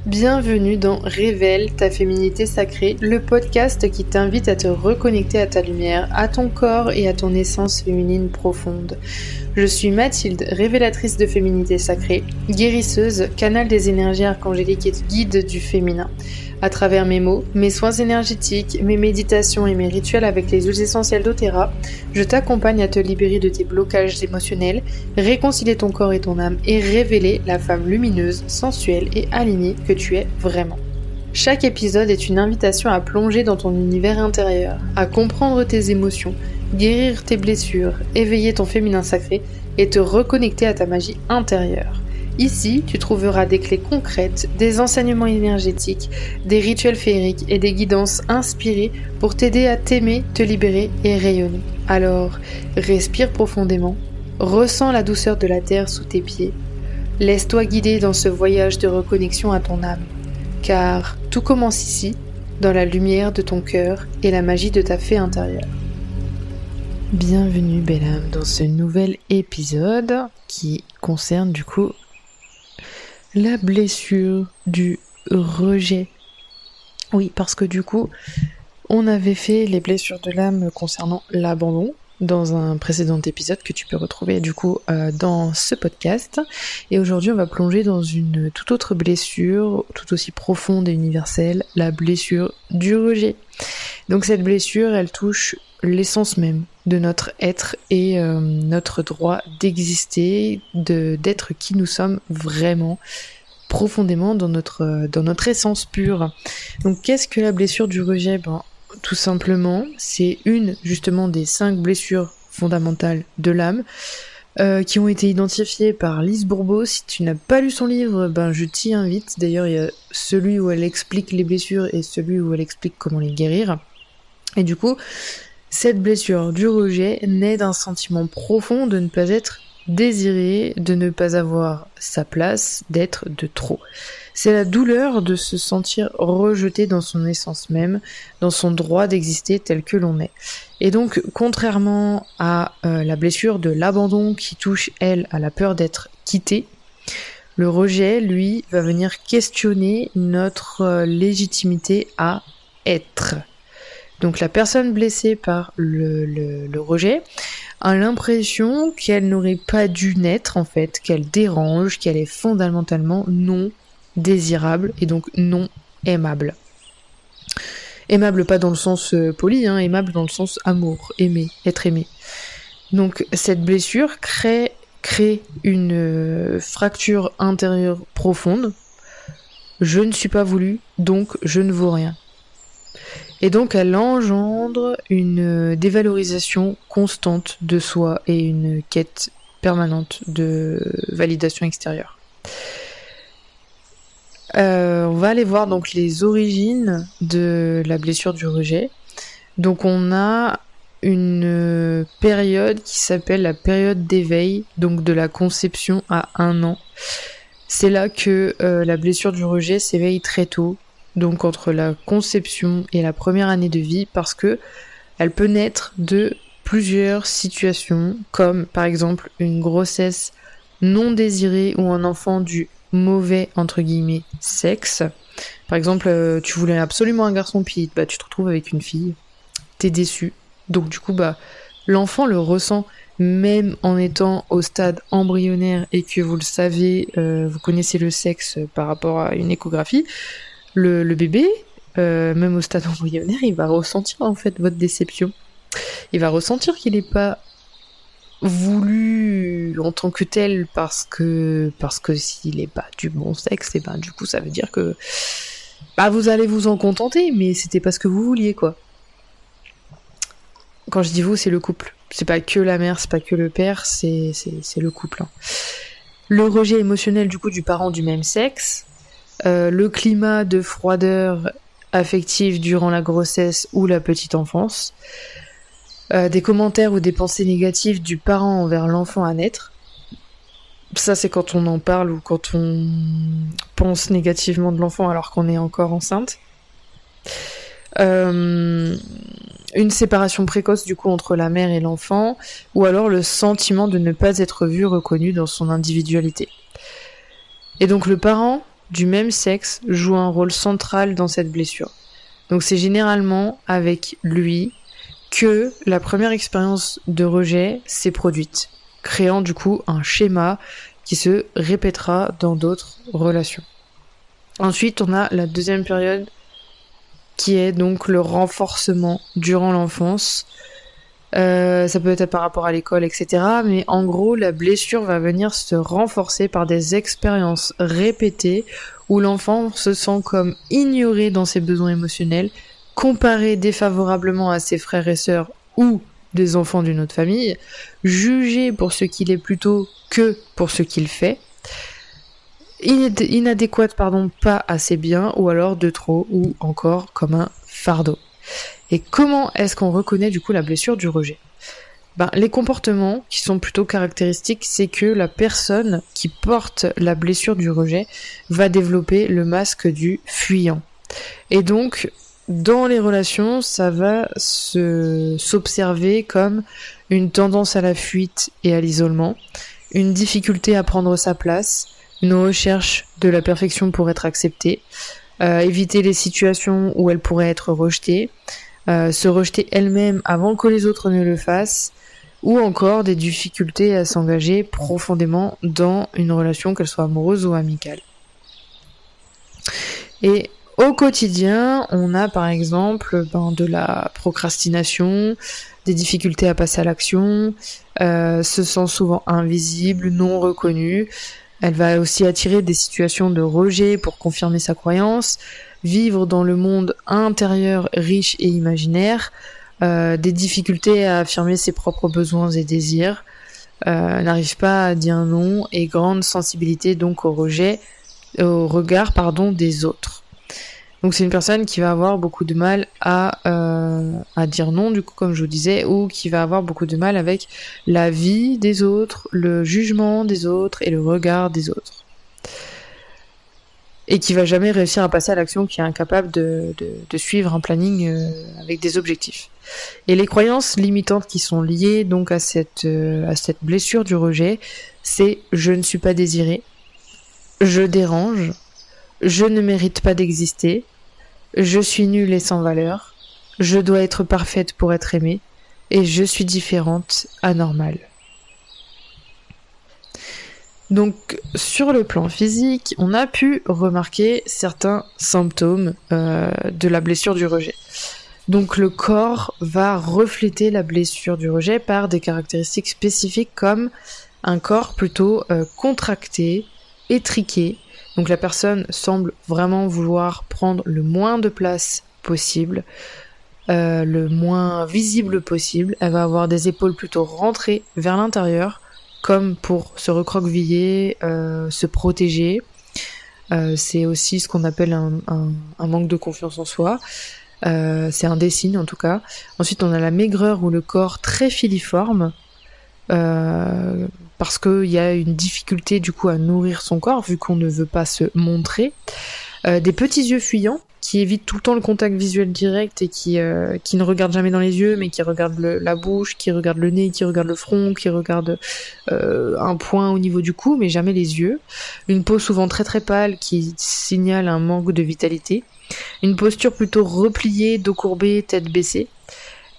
Bienvenue dans Révèle ta féminité sacrée, le podcast qui t'invite à te reconnecter à ta lumière, à ton corps et à ton essence féminine profonde. Je suis Mathilde, révélatrice de féminité sacrée, guérisseuse, canal des énergies archangéliques et guide du féminin. À travers mes mots, mes soins énergétiques, mes méditations et mes rituels avec les huiles essentielles d'Othera, je t'accompagne à te libérer de tes blocages émotionnels, réconcilier ton corps et ton âme et révéler la femme lumineuse, sensuelle et alignée que tu es vraiment. Chaque épisode est une invitation à plonger dans ton univers intérieur, à comprendre tes émotions, guérir tes blessures, éveiller ton féminin sacré et te reconnecter à ta magie intérieure. Ici, tu trouveras des clés concrètes, des enseignements énergétiques, des rituels féeriques et des guidances inspirées pour t'aider à t'aimer, te libérer et rayonner. Alors, respire profondément, ressens la douceur de la terre sous tes pieds, laisse-toi guider dans ce voyage de reconnexion à ton âme, car tout commence ici, dans la lumière de ton cœur et la magie de ta fée intérieure. Bienvenue belle âme dans ce nouvel épisode qui concerne du coup la blessure du rejet. Oui, parce que du coup, on avait fait les blessures de l'âme concernant l'abandon dans un précédent épisode que tu peux retrouver du coup dans ce podcast. Et aujourd'hui, on va plonger dans une toute autre blessure, tout aussi profonde et universelle, la blessure du rejet. Donc cette blessure, elle touche l'essence même de notre être et notre droit d'exister, d'être qui nous sommes vraiment profondément dans notre essence pure. Donc qu'est-ce que la blessure du rejet ? Tout simplement, c'est une justement des 5 blessures fondamentales de l'âme qui ont été identifiées par Lise Bourbeau. Si tu n'as pas lu son livre, je t'y invite. D'ailleurs, il y a celui où elle explique les blessures et celui où elle explique comment les guérir. Et du coup, cette blessure du rejet naît d'un sentiment profond de ne pas être désiré, de ne pas avoir sa place, d'être de trop. C'est la douleur de se sentir rejeté dans son essence même, dans son droit d'exister tel que l'on est. Et donc, contrairement à la blessure de l'abandon qui touche, elle, à la peur d'être quitté, le rejet, lui, va venir questionner notre légitimité à être. Donc la personne blessée par le rejet a l'impression qu'elle n'aurait pas dû naître en fait, qu'elle dérange, qu'elle est fondamentalement non désirable et donc non aimable. Aimable pas dans le sens poli, aimable dans le sens amour, aimer, être aimé. Donc cette blessure crée une fracture intérieure profonde. Je ne suis pas voulu, donc je ne vaux rien. Et donc elle engendre une dévalorisation constante de soi et une quête permanente de validation extérieure. On va aller voir donc les origines de la blessure du rejet. Donc on a une période qui s'appelle la période d'éveil, donc de la conception à 1 an. C'est là que la blessure du rejet s'éveille très tôt. Donc entre la conception et la première année de vie, parce que elle peut naître de plusieurs situations, comme par exemple une grossesse non désirée ou un enfant du mauvais entre guillemets sexe. Par exemple, tu voulais absolument un garçon, puis tu te retrouves avec une fille, t'es déçu. Donc du coup l'enfant le ressent même en étant au stade embryonnaire et que vous le savez, vous connaissez le sexe par rapport à une échographie. Le bébé, même au stade embryonnaire, il va ressentir en fait votre déception. Il va ressentir qu'il n'est pas voulu en tant que tel parce que s'il n'est pas du bon sexe, et du coup ça veut dire que vous allez vous en contenter, mais c'était pas ce que vous vouliez quoi. Quand je dis vous, c'est le couple. C'est pas que la mère, c'est pas que le père, c'est le couple. Le rejet émotionnel du coup du parent du même sexe. Le climat de froideur affective durant la grossesse ou la petite enfance, des commentaires ou des pensées négatives du parent envers l'enfant à naître. Ça c'est quand on en parle ou quand on pense négativement de l'enfant alors qu'on est encore enceinte. Une séparation précoce du coup entre la mère et l'enfant, ou alors le sentiment de ne pas être vu, reconnu dans son individualité. Et donc le parent du même sexe joue un rôle central dans cette blessure. Donc c'est généralement avec lui que la première expérience de rejet s'est produite, créant du coup un schéma qui se répétera dans d'autres relations. Ensuite, on a la deuxième période qui est donc le renforcement durant l'enfance. Ça peut être par rapport à l'école, etc. Mais en gros, la blessure va venir se renforcer par des expériences répétées où l'enfant se sent comme ignoré dans ses besoins émotionnels, comparé défavorablement à ses frères et sœurs ou des enfants d'une autre famille, jugé pour ce qu'il est plutôt que pour ce qu'il fait, inadéquate, pas assez bien, ou alors de trop, ou encore comme un fardeau. Et comment est-ce qu'on reconnaît du coup la blessure du rejet ? Les comportements qui sont plutôt caractéristiques, c'est que la personne qui porte la blessure du rejet va développer le masque du fuyant. Et donc, dans les relations, ça va s'observer comme une tendance à la fuite et à l'isolement, une difficulté à prendre sa place, une recherche de la perfection pour être acceptée, éviter les situations où elle pourrait être rejetée, se rejeter elle-même avant que les autres ne le fassent, ou encore des difficultés à s'engager profondément dans une relation, qu'elle soit amoureuse ou amicale. Et au quotidien, on a par exemple de la procrastination, des difficultés à passer à l'action, se sent souvent invisible, non reconnue. Elle va aussi attirer des situations de rejet pour confirmer sa croyance, vivre dans le monde intérieur riche et imaginaire, des difficultés à affirmer ses propres besoins et désirs, n'arrive pas à dire non et grande sensibilité donc au regard des autres. Donc c'est une personne qui va avoir beaucoup de mal à dire non, du coup, comme je vous disais, ou qui va avoir beaucoup de mal avec la vie des autres, le jugement des autres et le regard des autres. Et qui va jamais réussir à passer à l'action, qui est incapable de suivre un planning avec des objectifs. Et les croyances limitantes qui sont liées donc à cette blessure du rejet, c'est « je ne suis pas désiré »,« je dérange »,« je ne mérite pas d'exister »,« je suis nulle et sans valeur »,« je dois être parfaite pour être aimée » et « je suis différente, anormale ». Donc, sur le plan physique, on a pu remarquer certains symptômes de la blessure du rejet. Donc, le corps va refléter la blessure du rejet par des caractéristiques spécifiques comme un corps plutôt contracté, étriqué. Donc, la personne semble vraiment vouloir prendre le moins de place possible, le moins visible possible. Elle va avoir des épaules plutôt rentrées vers l'intérieur, comme pour se recroqueviller, se protéger. C'est aussi ce qu'on appelle un manque de confiance en soi. C'est un des signes en tout cas. Ensuite, on a la maigreur ou le corps très filiforme, parce qu'il y a une difficulté du coup à nourrir son corps, vu qu'on ne veut pas se montrer. Des petits yeux fuyants, qui évitent tout le temps le contact visuel direct et qui ne regardent jamais dans les yeux, mais qui regardent la bouche, qui regardent le nez, qui regardent le front, qui regardent un point au niveau du cou, mais jamais les yeux. Une peau souvent très très pâle qui signale un manque de vitalité. Une posture plutôt repliée, dos courbé, tête baissée.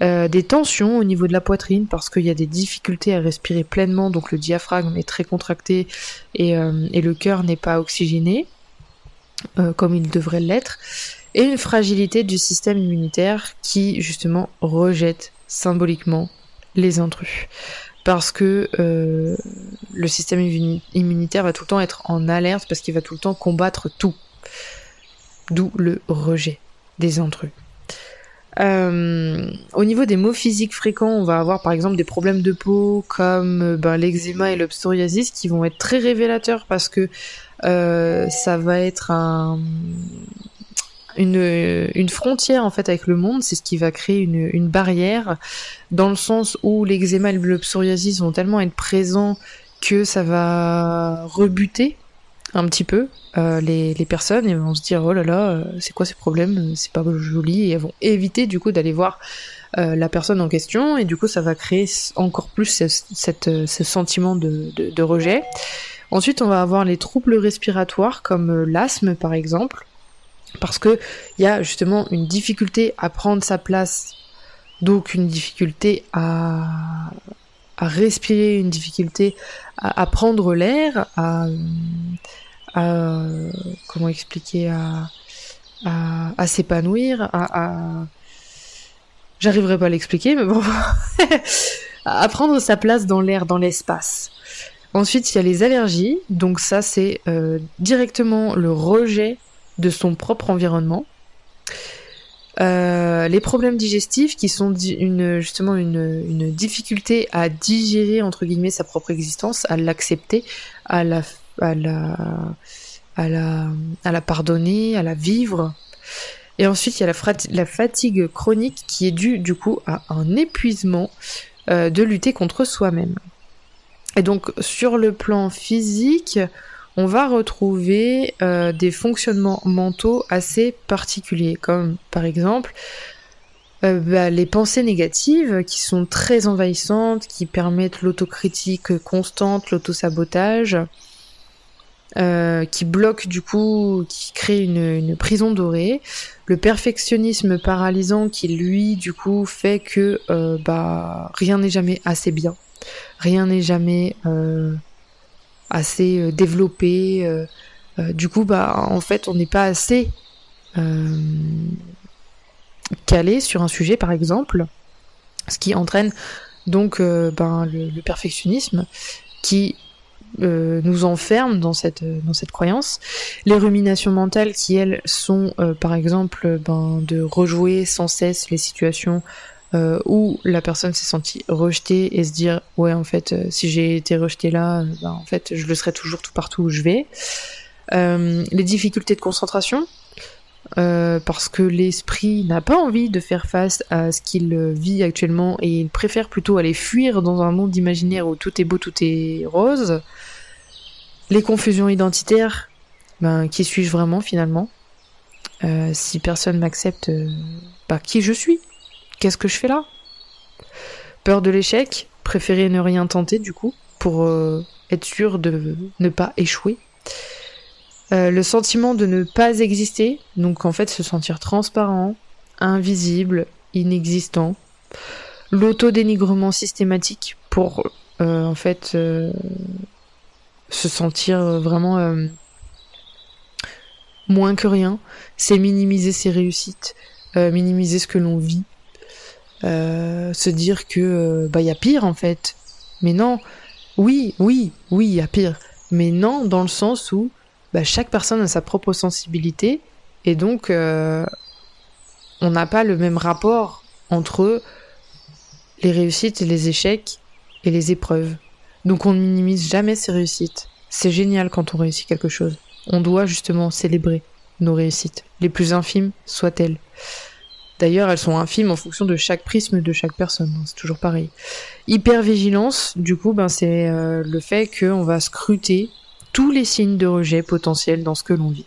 Des tensions au niveau de la poitrine parce qu'il y a des difficultés à respirer pleinement, donc le diaphragme est très contracté et le cœur n'est pas oxygéné comme il devrait l'être, et une fragilité du système immunitaire qui justement rejette symboliquement les intrus. Parce que le système immunitaire va tout le temps être en alerte parce qu'il va tout le temps combattre tout. D'où le rejet des intrus. Au niveau des maux physiques fréquents, on va avoir par exemple des problèmes de peau comme l'eczéma et le psoriasis qui vont être très révélateurs parce que ça va être une frontière en fait avec le monde, c'est ce qui va créer une barrière dans le sens où l'eczéma et le psoriasis vont tellement être présents que ça va rebuter un petit peu les personnes et vont se dire oh là là c'est quoi ces problèmes, c'est pas joli, et elles vont éviter du coup d'aller voir la personne en question et du coup ça va créer encore plus ce sentiment de rejet. Ensuite, on va avoir les troubles respiratoires comme l'asthme par exemple, parce que il y a justement une difficulté à prendre sa place, donc une difficulté à respirer, une difficulté à prendre l'air, à comment expliquer, à s'épanouir, j'arriverai pas à l'expliquer, mais bon, à prendre sa place dans l'air, dans l'espace. Ensuite, il y a les allergies, donc ça c'est directement le rejet de son propre environnement. Les problèmes digestifs qui sont justement une difficulté à digérer entre guillemets sa propre existence, à l'accepter, à la pardonner, à la vivre. Et ensuite il y a la fatigue chronique qui est due du coup à un épuisement de lutter contre soi-même. Et donc sur le plan physique, on va retrouver des fonctionnements mentaux assez particuliers, comme par exemple les pensées négatives qui sont très envahissantes, qui permettent l'autocritique constante, l'autosabotage, qui bloquent du coup, qui créent une prison dorée, le perfectionnisme paralysant qui lui du coup fait que rien n'est jamais assez bien, rien n'est jamais assez développé, du coup en fait on n'est pas assez calé sur un sujet par exemple, ce qui entraîne donc le perfectionnisme qui nous enferme dans cette croyance. Les ruminations mentales qui elles sont par exemple de rejouer sans cesse les situations où la personne s'est sentie rejetée et se dire ouais en fait si j'ai été rejetée là en fait je le serai toujours tout partout où je vais. Les difficultés de concentration parce que l'esprit n'a pas envie de faire face à ce qu'il vit actuellement et il préfère plutôt aller fuir dans un monde imaginaire où tout est beau, tout est rose. Les confusions identitaires, qui suis-je vraiment finalement, si personne m'accepte, qui je suis, qu'est-ce que je fais là? Peur de l'échec, préférer ne rien tenter du coup pour être sûr de ne pas échouer. Le sentiment de ne pas exister, donc en fait se sentir transparent, invisible, inexistant. L'autodénigrement systématique pour en fait se sentir vraiment moins que rien. C'est minimiser ses réussites, minimiser ce que l'on vit, se dire que y a pire en fait. Mais non, oui, il y a pire. Mais non, dans le sens où chaque personne a sa propre sensibilité et donc on n'a pas le même rapport entre les réussites et les échecs et les épreuves. Donc on ne minimise jamais ses réussites. C'est génial quand on réussit quelque chose. On doit justement célébrer nos réussites, les plus infimes soient-elles. D'ailleurs, elles sont infimes en fonction de chaque prisme de chaque personne, c'est toujours pareil. Hypervigilance, du coup, c'est le fait qu'on va scruter tous les signes de rejet potentiels dans ce que l'on vit.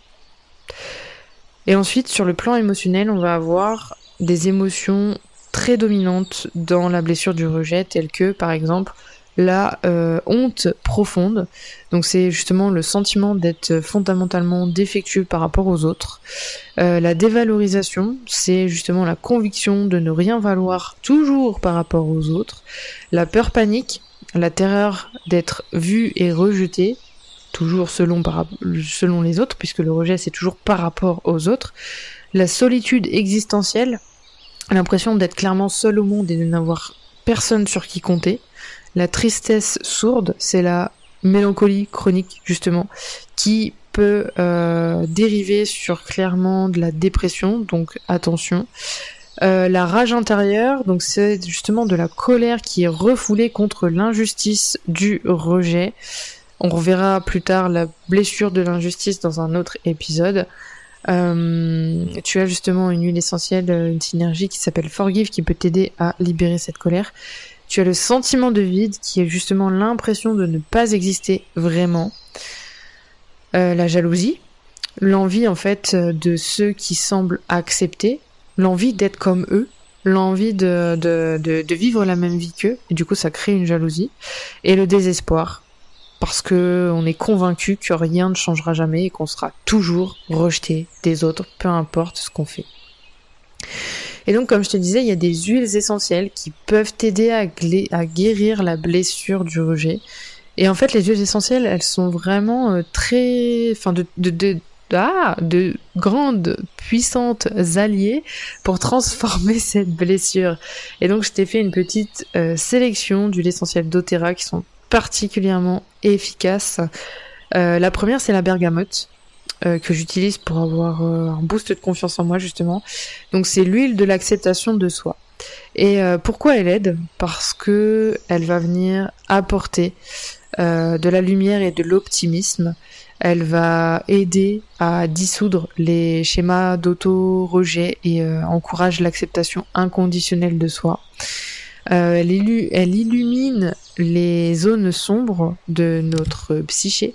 Et ensuite, sur le plan émotionnel, on va avoir des émotions très dominantes dans la blessure du rejet, telles que, par exemple, la honte profonde. Donc c'est justement le sentiment d'être fondamentalement défectueux par rapport aux autres. La dévalorisation, c'est justement la conviction de ne rien valoir toujours par rapport aux autres. La peur panique, la terreur d'être vu et rejeté, toujours selon les autres, puisque le rejet c'est toujours par rapport aux autres. La solitude existentielle, l'impression d'être clairement seul au monde et de n'avoir personne sur qui compter. La tristesse sourde, c'est la mélancolie chronique, justement, qui peut dériver sur clairement de la dépression, donc attention. La rage intérieure, donc c'est justement de la colère qui est refoulée contre l'injustice du rejet. On reverra plus tard la blessure de l'injustice dans un autre épisode. Tu as justement une huile essentielle, une synergie qui s'appelle Forgive qui peut t'aider à libérer cette colère. Tu as le sentiment de vide qui est justement l'impression de ne pas exister vraiment. La jalousie, l'envie en fait de ceux qui semblent accepter, l'envie d'être comme eux, l'envie de vivre la même vie qu'eux, et du coup ça crée une jalousie. Et le désespoir, parce que on est convaincu que rien ne changera jamais et qu'on sera toujours rejeté des autres, peu importe ce qu'on fait. Et donc, comme je te disais, il y a des huiles essentielles qui peuvent t'aider à guérir la blessure du rejet. Et en fait, les huiles essentielles, elles sont vraiment de grandes, puissantes alliées pour transformer cette blessure. Et donc, je t'ai fait une petite sélection d'huiles essentielles doTERRA qui sont particulièrement efficaces. La première, c'est la bergamote, que j'utilise pour avoir un boost de confiance en moi, justement. Donc, c'est l'huile de l'acceptation de soi. Et pourquoi elle aide ? Parce que elle va venir apporter de la lumière et de l'optimisme. Elle va aider à dissoudre les schémas d'auto-rejet et encourage l'acceptation inconditionnelle de soi. Elle illumine les zones sombres de notre psyché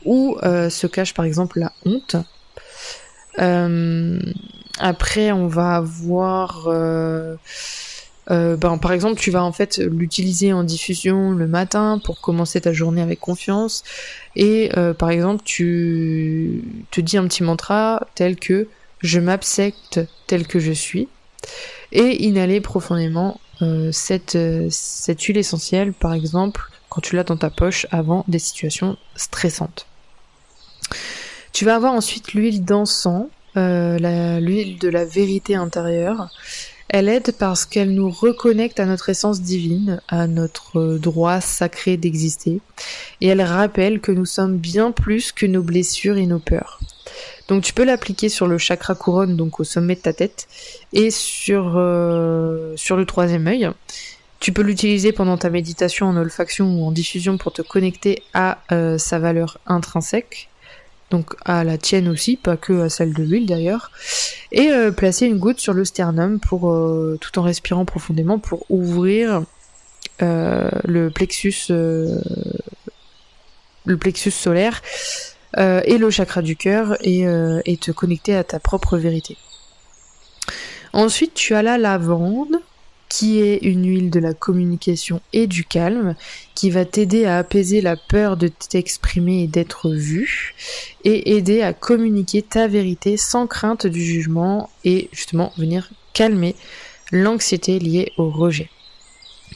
où se cache par exemple la honte. Après, on va avoir... par exemple, tu vas en fait l'utiliser en diffusion le matin pour commencer ta journée avec confiance. Et par exemple, tu te dis un petit mantra tel que « Je m'accepte tel que je suis ». Et inhaler profondément cette huile essentielle, par exemple, quand tu l'as dans ta poche avant des situations stressantes. Tu vas avoir ensuite l'huile d'encens, l'huile de la vérité intérieure. Elle aide parce qu'elle nous reconnecte à notre essence divine, à notre droit sacré d'exister. Et elle rappelle que nous sommes bien plus que nos blessures et nos peurs. Donc tu peux l'appliquer sur le chakra couronne, donc au sommet de ta tête, et sur le troisième œil. Tu peux l'utiliser pendant ta méditation en olfaction ou en diffusion pour te connecter à sa valeur intrinsèque. Donc à la tienne aussi, pas que à celle de l'huile d'ailleurs, et placer une goutte sur le sternum pour tout en respirant profondément pour ouvrir le plexus solaire et le chakra du cœur et te connecter à ta propre vérité. Ensuite, tu as la lavande, qui est une huile de la communication et du calme, qui va t'aider à apaiser la peur de t'exprimer et d'être vu, et aider à communiquer ta vérité sans crainte du jugement, et justement venir calmer l'anxiété liée au rejet.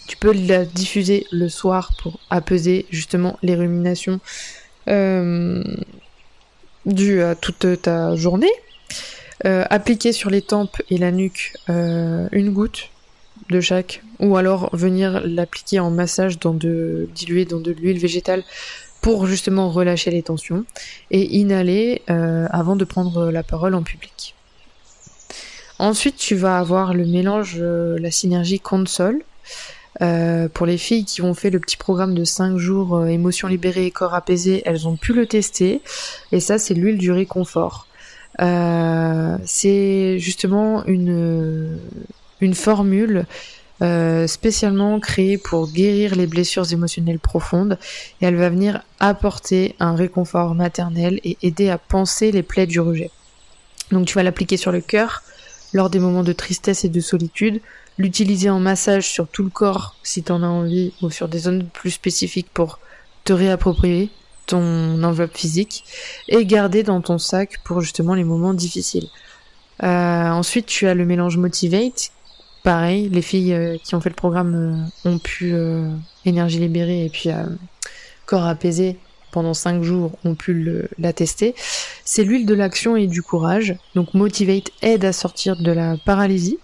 Tu peux la diffuser le soir pour apaiser justement les ruminations dues à toute ta journée. Appliquer sur les tempes et la nuque une goutte de chaque, ou alors venir l'appliquer en massage dilué dans de l'huile végétale pour justement relâcher les tensions, et inhaler avant de prendre la parole en public. Ensuite, tu vas avoir le mélange, la synergie Console, pour les filles qui ont fait le petit programme de 5 jours émotions libérées et corps apaisé, elles ont pu le tester, et ça c'est l'huile du réconfort. C'est justement une formule spécialement créée pour guérir les blessures émotionnelles profondes, et elle va venir apporter un réconfort maternel et aider à panser les plaies du rejet. Donc tu vas l'appliquer sur le cœur lors des moments de tristesse et de solitude, l'utiliser en massage sur tout le corps si tu en as envie, ou sur des zones plus spécifiques pour te réapproprier ton enveloppe physique, et garder dans ton sac pour justement les moments difficiles. Ensuite, tu as le mélange Motivate. Pareil, les filles qui ont fait le programme ont pu énergie libérée et puis corps apaisé pendant 5 jours ont pu la tester. C'est l'huile de l'action et du courage. Donc Motivate aide à sortir de la paralysie,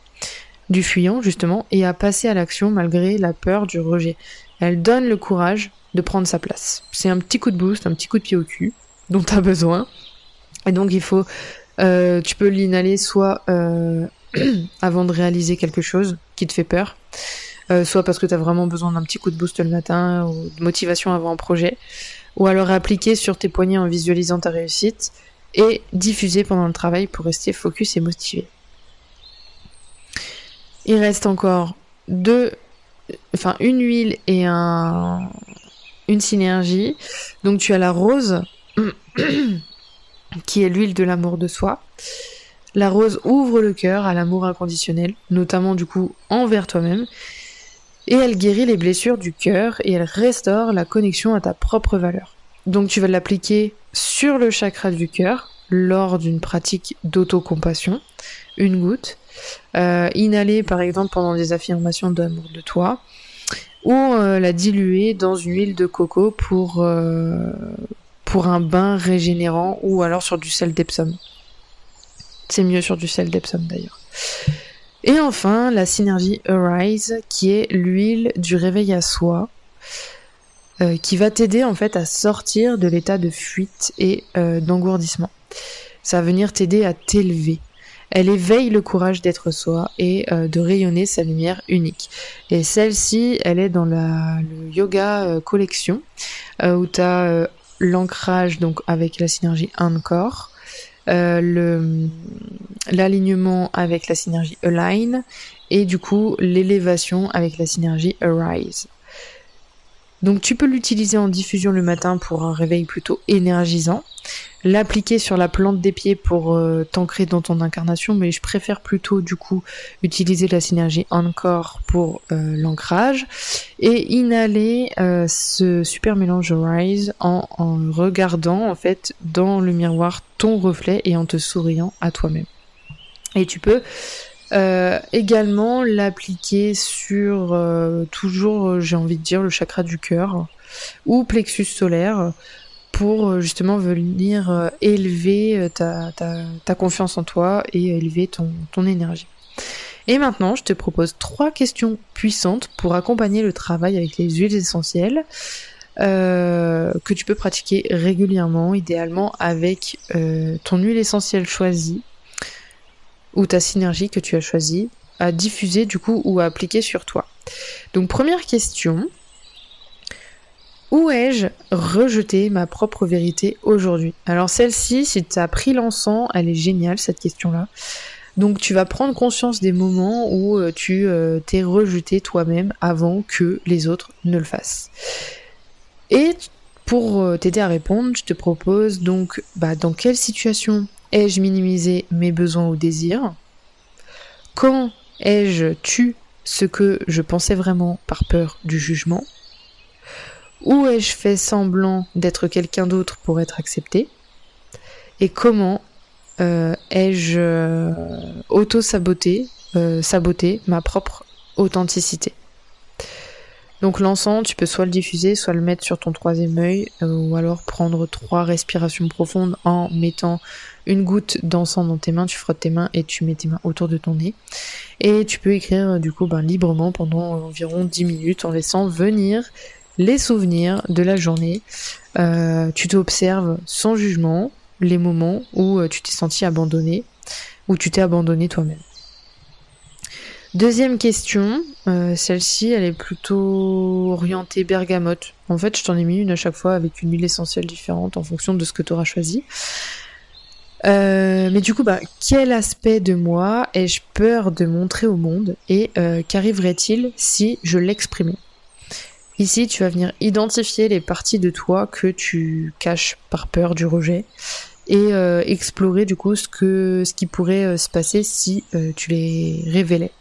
du fuyant justement, et à passer à l'action malgré la peur du rejet. Elle donne le courage de prendre sa place. C'est un petit coup de boost, un petit coup de pied au cul dont tu as besoin. Et donc il faut, tu peux l'inhaler soit avant de réaliser quelque chose qui te fait peur, soit parce que tu as vraiment besoin d'un petit coup de boost le matin ou de motivation avant un projet, ou alors appliquer sur tes poignets en visualisant ta réussite et diffuser pendant le travail pour rester focus et motivé. Il reste encore une huile et une synergie. Donc tu as la rose qui est l'huile de l'amour de soi. La rose ouvre le cœur à l'amour inconditionnel, notamment du coup envers toi-même. Et elle guérit les blessures du cœur et elle restaure la connexion à ta propre valeur. Donc tu vas l'appliquer sur le chakra du cœur lors d'une pratique d'autocompassion, une goutte. Inhaler par exemple pendant des affirmations d'amour de toi, ou la diluer dans une huile de coco pour un bain régénérant, ou alors sur du sel d'Epsom. C'est mieux sur du sel d'Epsom d'ailleurs. Et enfin, la synergie Arise, qui est l'huile du réveil à soi, qui va t'aider en fait à sortir de l'état de fuite et d'engourdissement. Ça va venir t'aider à t'élever. Elle éveille le courage d'être soi et de rayonner sa lumière unique. Et celle-ci, elle est dans le yoga collection, où tu as l'ancrage donc avec la synergie Anchor, l'alignement avec la synergie Align, et du coup l'élévation avec la synergie Arise. Donc tu peux l'utiliser en diffusion le matin pour un réveil plutôt énergisant, l'appliquer sur la plante des pieds pour t'ancrer dans ton incarnation, mais je préfère plutôt du coup utiliser la synergie Anchor pour l'ancrage, et inhaler ce super mélange Rise en regardant en fait dans le miroir ton reflet et en te souriant à toi-même. Et tu peux également l'appliquer sur toujours, j'ai envie de dire, le chakra du cœur ou plexus solaire pour justement venir élever ta confiance en toi et élever ton énergie. Et maintenant, je te propose 3 questions puissantes pour accompagner le travail avec les huiles essentielles que tu peux pratiquer régulièrement, idéalement avec ton huile essentielle choisie ou ta synergie que tu as choisie à diffuser du coup ou à appliquer sur toi. Donc première question, où ai-je rejeté ma propre vérité aujourd'hui ? Alors celle-ci, si tu as pris l'encens, elle est géniale cette question-là. Donc tu vas prendre conscience des moments où tu t'es rejeté toi-même avant que les autres ne le fassent. Et pour t'aider à répondre, je te propose donc dans quelle situation ai-je minimisé mes besoins ou désirs ? Quand ai-je tué ce que je pensais vraiment par peur du jugement ? Où ai-je fait semblant d'être quelqu'un d'autre pour être accepté ? Et comment ai-je auto-saboté ma propre authenticité ? Donc l'encens, tu peux soit le diffuser, soit le mettre sur ton 3e œil, ou alors prendre 3 respirations profondes en mettant une goutte d'encens dans tes mains, tu frottes tes mains et tu mets tes mains autour de ton nez. Et tu peux écrire du coup librement pendant environ 10 minutes en laissant venir les souvenirs de la journée. Tu t'observes sans jugement les moments où tu t'es senti abandonné, où tu t'es abandonné toi-même. Deuxième question, celle-ci elle est plutôt orientée bergamote. En fait je t'en ai mis une à chaque fois avec une huile essentielle différente en fonction de ce que tu auras choisi. Mais du coup quel aspect de moi ai-je peur de montrer au monde et qu'arriverait-il si je l'exprimais ? Ici tu vas venir identifier les parties de toi que tu caches par peur du rejet et explorer du coup ce qui pourrait se passer si tu les révélais.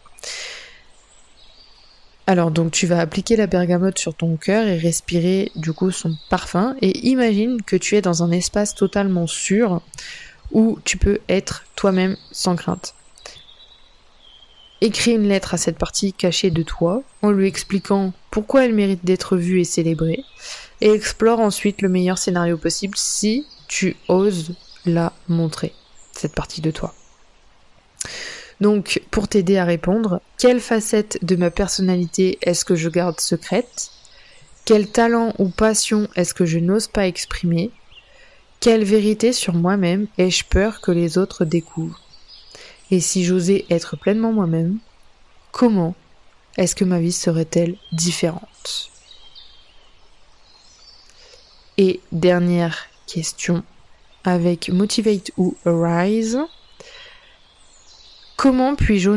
Alors donc tu vas appliquer la bergamote sur ton cœur et respirer du coup son parfum et imagine que tu es dans un espace totalement sûr où tu peux être toi-même sans crainte. Écris une lettre à cette partie cachée de toi en lui expliquant pourquoi elle mérite d'être vue et célébrée et explore ensuite le meilleur scénario possible si tu oses la montrer, cette partie de toi. Donc, pour t'aider à répondre, quelle facette de ma personnalité est-ce que je garde secrète ? Quel talent ou passion est-ce que je n'ose pas exprimer ? Quelle vérité sur moi-même ai-je peur que les autres découvrent ? Et si j'osais être pleinement moi-même, comment est-ce que ma vie serait-elle différente ? Et dernière question, avec Motivate ou Arise, comment puis-je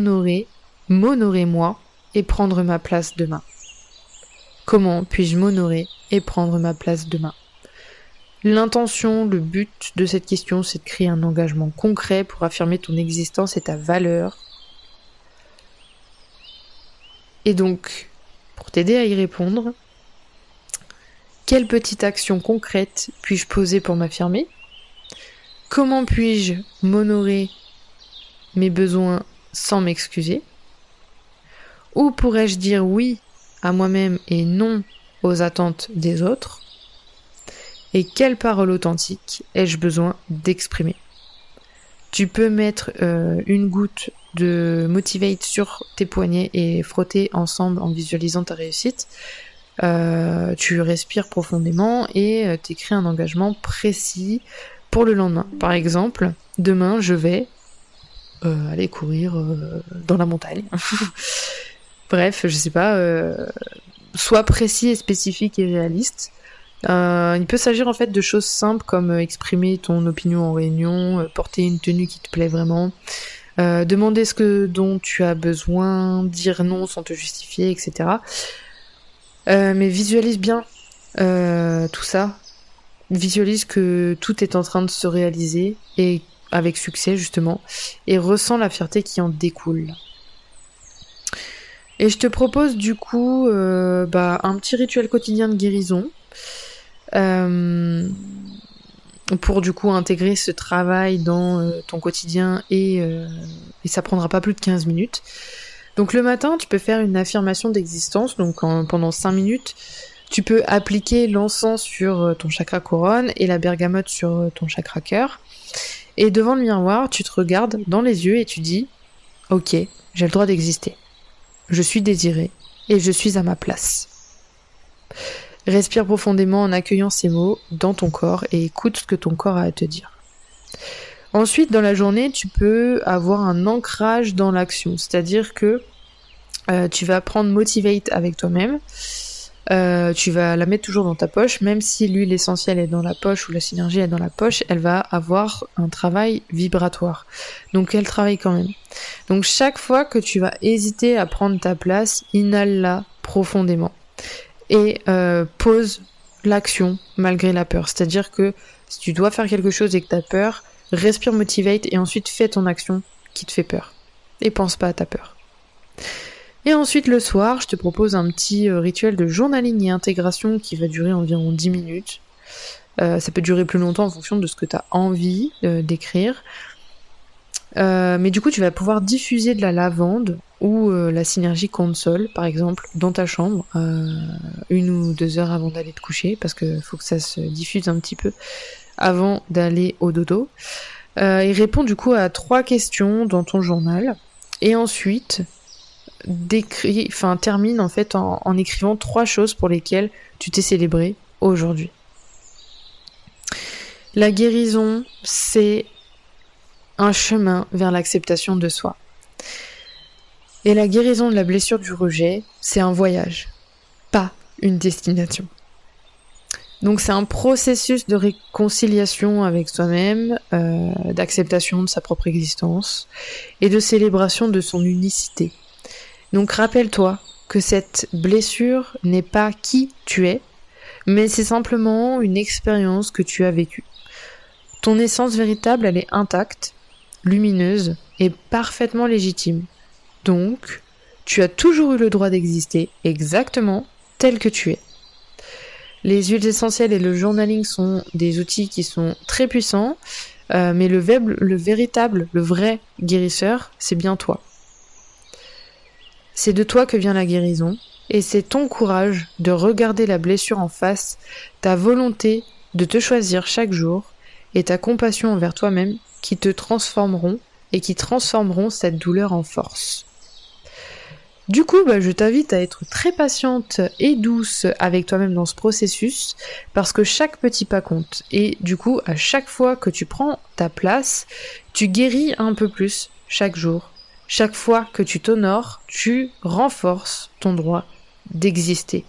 m'honorer moi et prendre ma place demain ? Comment puis-je m'honorer et prendre ma place demain ? L'intention, le but de cette question, c'est de créer un engagement concret pour affirmer ton existence et ta valeur. Et donc, pour t'aider à y répondre. Quelle petite action concrète puis-je poser pour m'affirmer? Comment puis-je m'honorer mes besoins sans m'excuser? Où pourrais-je dire oui à moi-même et non aux attentes des autres? Et quelle parole authentique ai-je besoin d'exprimer? Tu peux mettre une goutte de Motivate sur tes poignets et frotter ensemble en visualisant ta réussite. Tu respires profondément et t'écris un engagement précis pour le lendemain. Par exemple, demain je vais aller courir dans la montagne. Bref, je sais pas, sois précis et spécifique et réaliste. Il peut s'agir en fait de choses simples comme exprimer ton opinion en réunion, porter une tenue qui te plaît vraiment, demander dont tu as besoin, dire non sans te justifier, etc. Mais visualise bien tout ça. Visualise que tout est en train de se réaliser et avec succès justement, et ressens la fierté qui en découle. Et je te propose du coup un petit rituel quotidien de guérison pour du coup intégrer ce travail dans ton quotidien et ça prendra pas plus de 15 minutes. Donc le matin, tu peux faire une affirmation d'existence, donc pendant 5 minutes, tu peux appliquer l'encens sur ton chakra couronne et la bergamote sur ton chakra cœur. Et devant le miroir, tu te regardes dans les yeux et tu dis « Ok, j'ai le droit d'exister. Je suis désirée et je suis à ma place. » Respire profondément en accueillant ces mots dans ton corps et écoute ce que ton corps a à te dire. Ensuite, dans la journée, tu peux avoir un ancrage dans l'action, c'est-à-dire que tu vas prendre Motivate avec toi-même, tu vas la mettre toujours dans ta poche, même si l'huile essentielle est dans la poche ou la synergie est dans la poche, elle va avoir un travail vibratoire. Donc elle travaille quand même. Donc chaque fois que tu vas hésiter à prendre ta place, inhale-la profondément. Et pose l'action malgré la peur. C'est-à-dire que si tu dois faire quelque chose et que tu as peur, respire Motivate et ensuite fais ton action qui te fait peur. Et pense pas à ta peur. Et ensuite le soir, je te propose un petit rituel de journaling et intégration qui va durer environ 10 minutes. Ça peut durer plus longtemps en fonction de ce que tu as envie d'écrire. Mais du coup, tu vas pouvoir diffuser de la lavande ou la synergie console, par exemple, dans ta chambre, 1 ou 2 heures avant d'aller te coucher, parce que faut que ça se diffuse un petit peu avant d'aller au dodo. Il répond du coup à 3 questions dans ton journal, et ensuite termine en fait en écrivant 3 choses pour lesquelles tu t'es célébré aujourd'hui. La guérison, c'est un chemin vers l'acceptation de soi. Et la guérison de la blessure du rejet, c'est un voyage, pas une destination. Donc c'est un processus de réconciliation avec soi-même, d'acceptation de sa propre existence et de célébration de son unicité. Donc rappelle-toi que cette blessure n'est pas qui tu es, mais c'est simplement une expérience que tu as vécue. Ton essence véritable, elle est intacte, lumineuse et parfaitement légitime. Donc, tu as toujours eu le droit d'exister exactement tel que tu es. Les huiles essentielles et le journaling sont des outils qui sont très puissants, mais le vrai guérisseur, c'est bien toi. C'est de toi que vient la guérison, et c'est ton courage de regarder la blessure en face, ta volonté de te choisir chaque jour, et ta compassion envers toi-même qui te transformeront et qui transformeront cette douleur en force. Du coup, je t'invite à être très patiente et douce avec toi-même dans ce processus, parce que chaque petit pas compte. Et du coup, à chaque fois que tu prends ta place, tu guéris un peu plus chaque jour. Chaque fois que tu t'honores, tu renforces ton droit d'exister.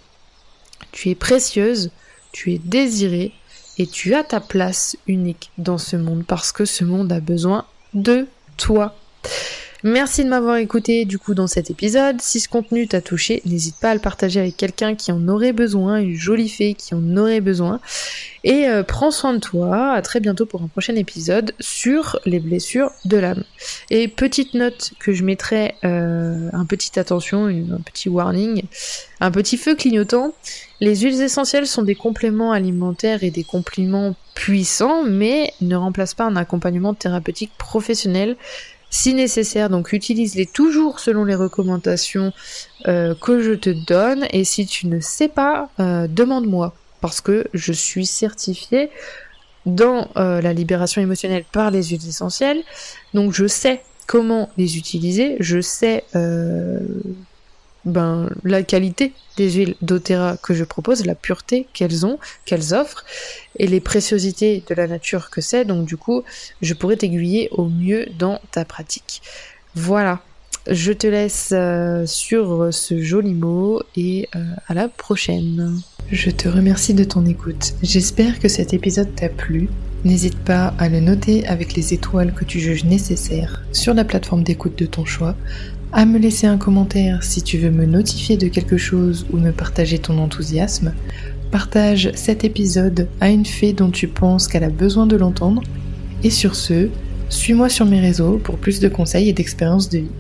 Tu es précieuse, tu es désirée, et tu as ta place unique dans ce monde, parce que ce monde a besoin de toi. Merci de m'avoir écouté du coup dans cet épisode. Si ce contenu t'a touché, n'hésite pas à le partager avec quelqu'un qui en aurait besoin, une jolie fille qui en aurait besoin. Et prends soin de toi, à très bientôt pour un prochain épisode sur les blessures de l'âme. Et petite note que je mettrai, un petit attention, un petit warning, un petit feu clignotant. Les huiles essentielles sont des compléments alimentaires et des compléments puissants, mais ne remplacent pas un accompagnement thérapeutique professionnel si nécessaire. Donc utilise-les toujours selon les recommandations que je te donne, et si tu ne sais pas, demande-moi. Parce que je suis certifiée dans la libération émotionnelle par les huiles essentielles. Donc je sais comment les utiliser, je sais la qualité des huiles doTERRA que je propose, la pureté qu'elles offrent, et les préciosités de la nature que c'est. Donc du coup, je pourrais t'aiguiller au mieux dans ta pratique. Voilà. Je te laisse sur ce joli mot et à la prochaine. Je te remercie de ton écoute. J'espère que cet épisode t'a plu. N'hésite pas à le noter avec les étoiles que tu juges nécessaires sur la plateforme d'écoute de ton choix, à me laisser un commentaire si tu veux me notifier de quelque chose ou me partager ton enthousiasme. Partage cet épisode à une fée dont tu penses qu'elle a besoin de l'entendre. Et sur ce, suis-moi sur mes réseaux pour plus de conseils et d'expériences de vie.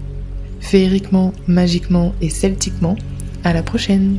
Féeriquement, magiquement et celtiquement, à la prochaine!